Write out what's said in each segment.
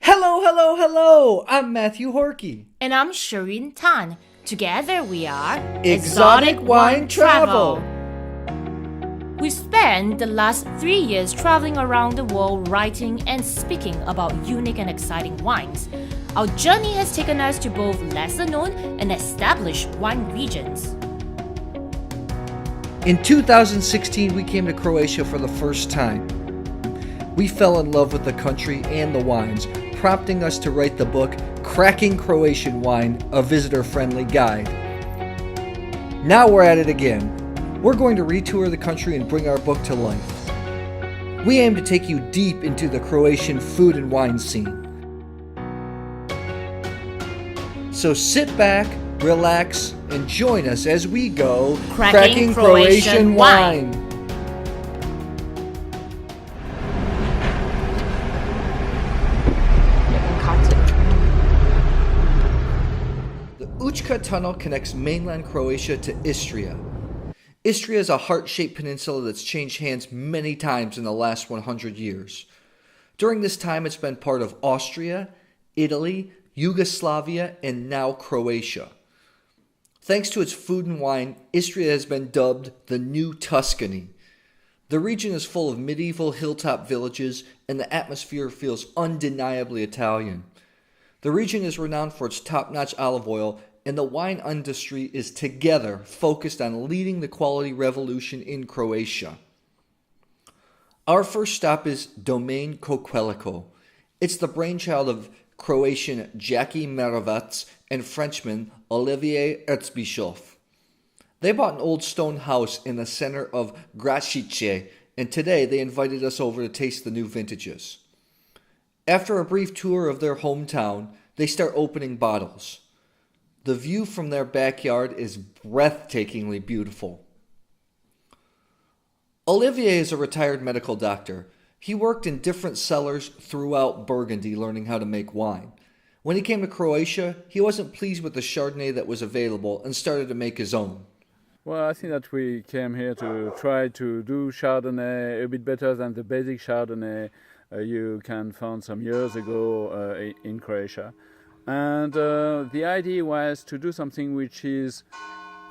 Hello, hello, hello! I'm Matthew Horkey. And I'm Shireen Tan. Together we are Exotic Wine Travel. We've spent the last 3 years traveling around the world writing and speaking about unique and exciting wines. Our journey has taken us to both lesser known and established wine regions. In 2016, we came to Croatia for the first time. We fell in love with the country and the wines, prompting us to write the book Cracking Croatian Wine, a visitor-friendly guide. Now we're at it again. We're going to retour the country and bring our book to life. We aim to take you deep into the Croatian food and wine scene. So sit back, relax, and join us as we go Cracking Croatian wine. The Učka Tunnel connects mainland Croatia to Istria. Istria is a heart-shaped peninsula that's changed hands many times in the last 100 years. During this time, it's been part of Austria, Italy, Yugoslavia, and now Croatia. Thanks to its food and wine, Istria has been dubbed the new Tuscany. The region is full of medieval hilltop villages, and the atmosphere feels undeniably Italian. The region is renowned for its top-notch olive oil, and the wine industry is together focused on leading the quality revolution in Croatia. Our first stop is Domaine Cocalico. It's the brainchild of Croatian Jackie Maravac and Frenchman Olivier Erzbischof. They bought an old stone house in the center of Gracice, and today they invited us over to taste the new vintages. After a brief tour of their hometown, they start opening bottles. The view from their backyard is breathtakingly beautiful. Olivier is a retired medical doctor. He worked in different cellars throughout Burgundy learning how to make wine. When he came to Croatia, he wasn't pleased with the Chardonnay that was available and started to make his own. Well, I think that we came here to try to do Chardonnay a bit better than the basic Chardonnay you can find some years ago in Croatia. And the idea was to do something which is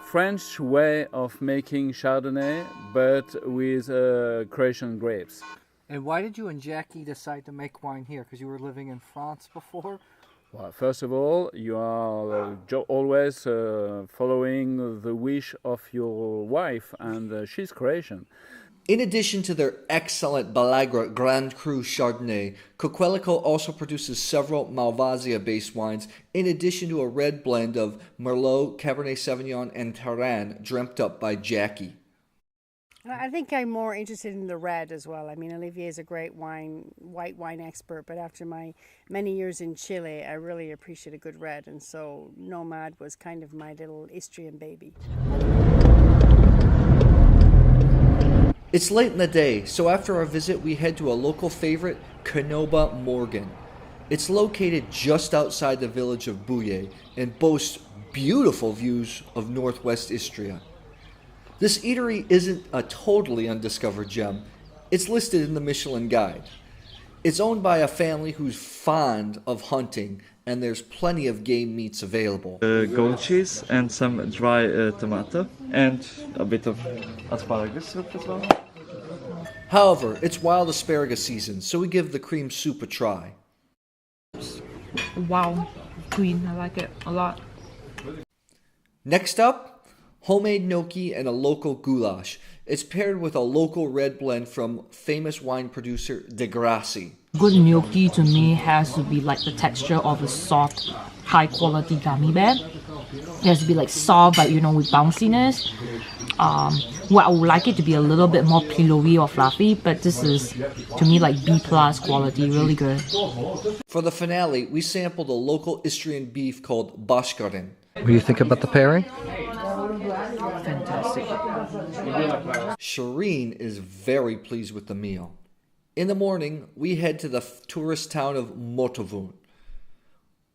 French way of making Chardonnay, but with Croatian grapes. And why did you and Jackie decide to make wine here? Because you were living in France before? Well, first of all, you are always following the wish of your wife, and she's Croatian. In addition to their excellent Balagra Grand Cru Chardonnay, Cocalico also produces several Malvazija-based wines, in addition to a red blend of Merlot, Cabernet Sauvignon, and Teran, dreamt up by Jackie. I think I'm more interested in the red as well. I mean, Olivier is a great white wine expert, but after my many years in Chile, I really appreciate a good red, and so Nomad was kind of my little Istrian baby. It's late in the day, so after our visit, we head to a local favorite, Konoba Morgan. It's located just outside the village of Buje and boasts beautiful views of northwest Istria. This eatery isn't a totally undiscovered gem. It's listed in the Michelin Guide. It's owned by a family who's fond of hunting, and there's plenty of game meats available. Goat cheese and some dry tomato and a bit of asparagus as well. However, it's wild asparagus season, so we give the cream soup a try. Wow, green, I like it a lot. Next up, homemade gnocchi and a local goulash. It's paired with a local red blend from famous wine producer De Grassi. Good gnocchi to me has to be like the texture of a soft, high quality gummy bear. It has to be like soft, but with bounciness. Well, I would like it to be a little bit more pillowy or fluffy, but this is, to me, like B+ quality, really good. For the finale, we sampled a local Istrian beef called Bashkarin. What do you think about the pairing? Fantastic. Shireen is very pleased with the meal. In the morning, we head to the tourist town of Motovun.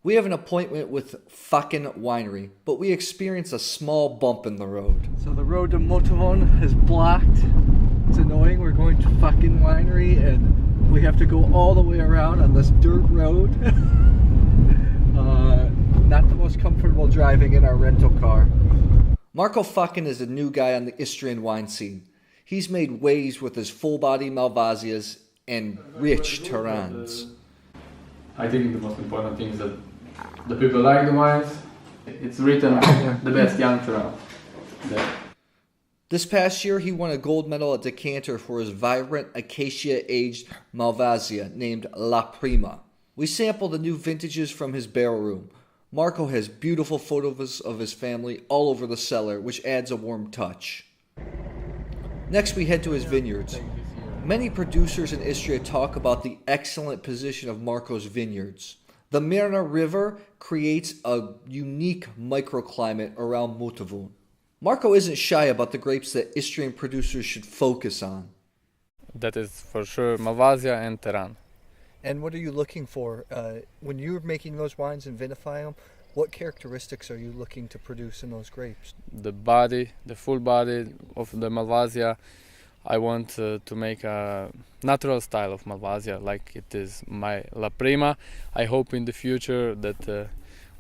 We have an appointment with Fakin Winery, but we experience a small bump in the road. So the road to Motovun is blocked. It's annoying. We're going to Fakin Winery, and We have to go all the way around on this dirt road. Not the most comfortable driving in our rental car. Marco Fakin is a new guy on the Istrian wine scene. He's made waves with his full-body Malvazias and rich Terans. I think the most important thing is that the people like the wines. It's written the best young Teran. This past year, he won a gold medal at Decanter for his vibrant acacia-aged Malvasia named La Prima. We sampled the new vintages from his barrel room. Marco has beautiful photos of his family all over the cellar, which adds a warm touch. Next, we head to his vineyards. Many producers in Istria talk about the excellent position of Marco's vineyards. The Mirna River creates a unique microclimate around Motovun. Marco isn't shy about the grapes that Istrian producers should focus on. That is for sure Malvazia and Teran. And what are you looking for? When you're making those wines and vinifying them, what characteristics are you looking to produce in those grapes? The body, the full body of the Malvazia, I want to make a natural style of Malvazia, like it is my La Prima. I hope in the future that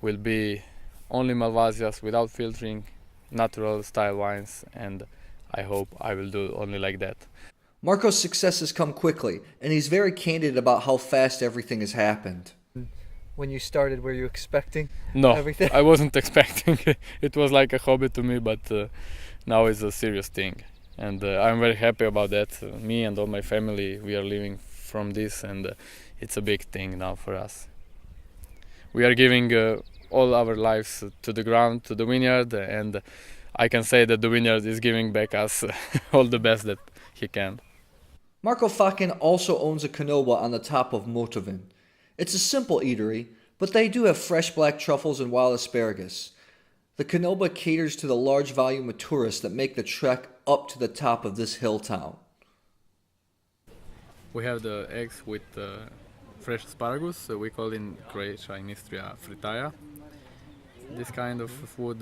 will be only Malvazias without filtering, natural style wines, and I hope I will do only like that. Marco's success has come quickly, and he's very candid about how fast everything has happened. When you started, were you expecting No, everything? I wasn't expecting. It was like a hobby to me, but now it's a serious thing. And I'm very happy about that. Me and all my family, we are living from this, and it's a big thing now for us. We are giving all our lives to the ground, to the vineyard, and I can say that the vineyard is giving back us all the best that he can. Marco Fakin also owns a Konoba on the top of Motovun. It's a simple eatery, but they do have fresh black truffles and wild asparagus. The Konoba caters to the large volume of tourists that make the trek up to the top of this hill town. We have the eggs with fresh asparagus. We call in Croatia, in Istria, fritaja. This kind of food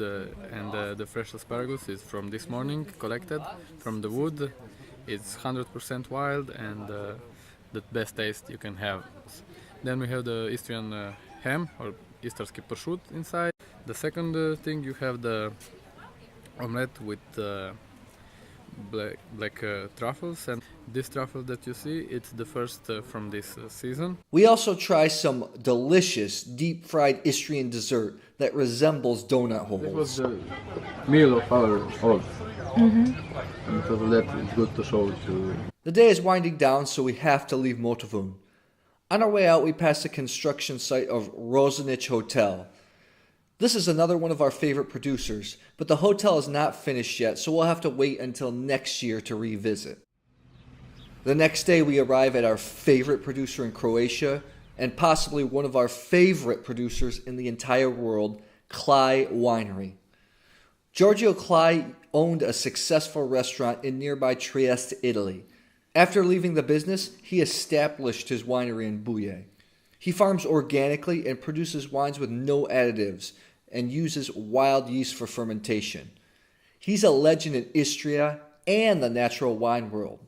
and the fresh asparagus is from this morning, collected from the wood. It's 100% wild and the best taste you can have. Then we have the Istrian ham or Istarski pršut inside. The second thing, you have the omelette with black truffles, and this truffle that you see, it's the first from this season. We also try some delicious deep-fried Istrian dessert that resembles donut This holes. was the meal of our old. And because of that, it's good to show it to. The day is winding down, so we have to leave Motovun. On our way out, we pass the construction site of Roxanich Hotel. This is another one of our favorite producers, but the hotel is not finished yet, so we'll have to wait until next year to revisit. The next day, we arrive at our favorite producer in Croatia, and possibly one of our favorite producers in the entire world, Clai Winery. Giorgio Clai owned a successful restaurant in nearby Trieste, Italy. After leaving the business, he established his winery in Buie. He farms organically and produces wines with no additives and uses wild yeast for fermentation. He's a legend in Istria and the natural wine world.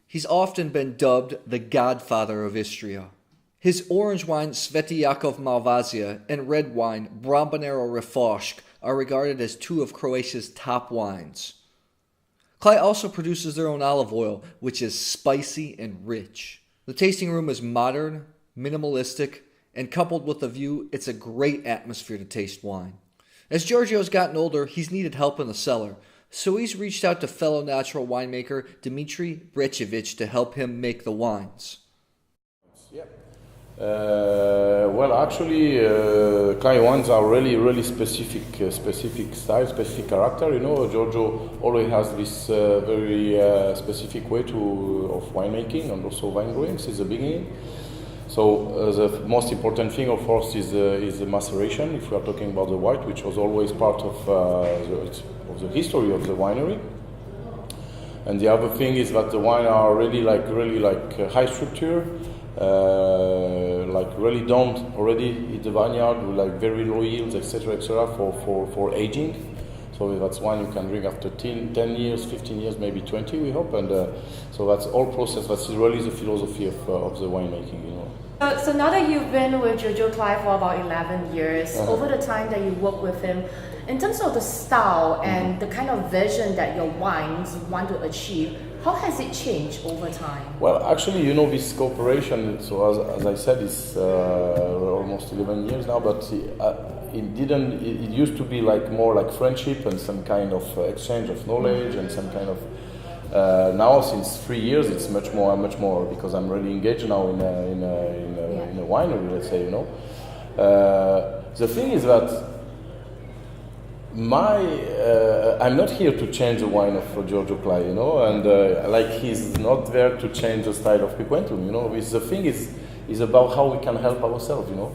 He's often been dubbed the godfather of Istria. His orange wine Sveti Jakov Malvazia and red wine Brambonero Refošk are regarded as two of Croatia's top wines. Clai also produces their own olive oil, which is spicy and rich. The tasting room is modern, minimalistic, and coupled with the view, it's a great atmosphere to taste wine. As Giorgio's gotten older, he's needed help in the cellar, so he's reached out to fellow natural winemaker Dimitri Brecevic to help him make the wines. Well, actually, Clai wines are really specific style, specific character. You know, Giorgio always has this very specific way of winemaking and also wine growing since the beginning. So the most important thing, of course, is the maceration. If we are talking about the white, which was always part of the history of the winery. And the other thing is that the wine are really like high structure. Like really done already in the vineyard with like very low yields, etc., for aging. So that's wine you can drink after 10 years, 15 years, maybe 20, we hope. And so that's all process. That's really the philosophy of the winemaking, you know. So now that you've been with Giorgio Clai for about 11 years, over the time that you work with him, in terms of the style and the kind of vision that your wines want to achieve, how has it changed over time? Well, actually, you know, this cooperation, so as I said, is almost 11 years now, but it used to be like more like friendship and some kind of exchange of knowledge and some kind of now since 3 years it's much more because I'm really engaged now in a winery, let's say, you know. The thing is that I'm not here to change the wine of Giorgio Clai, you know, and like he's not there to change the style of Piquentum, you know. The thing is about how we can help ourselves, you know.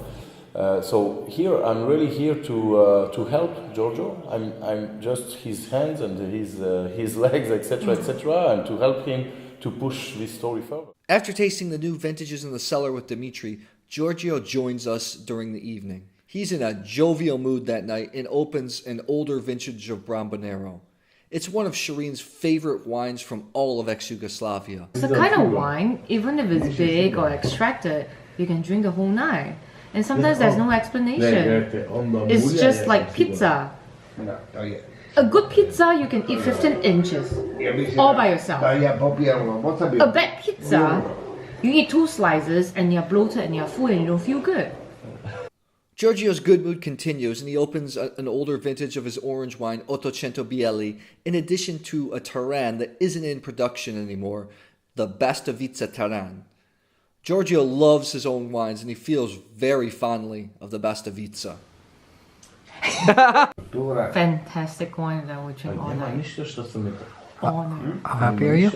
So here I'm really here to help Giorgio. I'm just his hands and his legs, etc., and to help him to push this story further. After tasting the new vintages in the cellar with Dimitri, Giorgio joins us during the evening. He's in a jovial mood that night and opens an older vintage of Brambonero. It's one of Shireen's favorite wines from all of ex-Yugoslavia. It's the kind of wine, even if it's big or extracted, you can drink the whole night. And sometimes there's no explanation. It's just like pizza. A good pizza you can eat 15 inches, all by yourself. A bad pizza, you eat 2 slices and you're bloated and you're full and you don't feel good. Giorgio's good mood continues and he opens an older vintage of his orange wine, Ottocento Bielli, in addition to a Teran that isn't in production anymore, the Bastavica Teran. Giorgio loves his own wines and he feels very fondly of the Bastavica. Fantastic wine that I would drink all night. All night. How happy are you?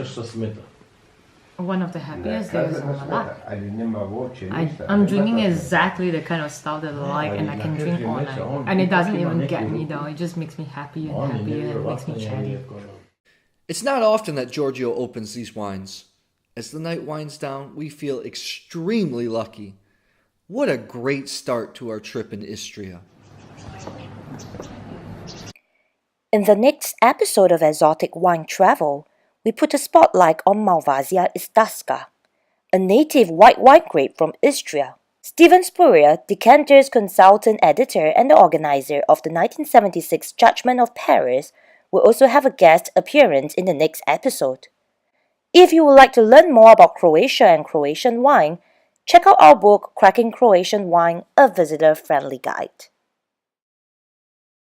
One of the happiest days of my life. I'm drinking exactly the kind of style that I like and I can drink all night. And it doesn't even get me down, it just makes me happy and happier and makes me chatty. It's not often that Giorgio opens these wines. As the night winds down, we feel extremely lucky. What a great start to our trip in Istria. In the next episode of Exotic Wine Travel, we put a spotlight on Malvazija Istarska, a native white wine grape from Istria. Steven Spurrier, Decanter's consultant editor and the organizer of the 1976 Judgment of Paris, will also have a guest appearance in the next episode. If you would like to learn more about Croatia and Croatian wine, check out our book Cracking Croatian Wine, a visitor-friendly guide.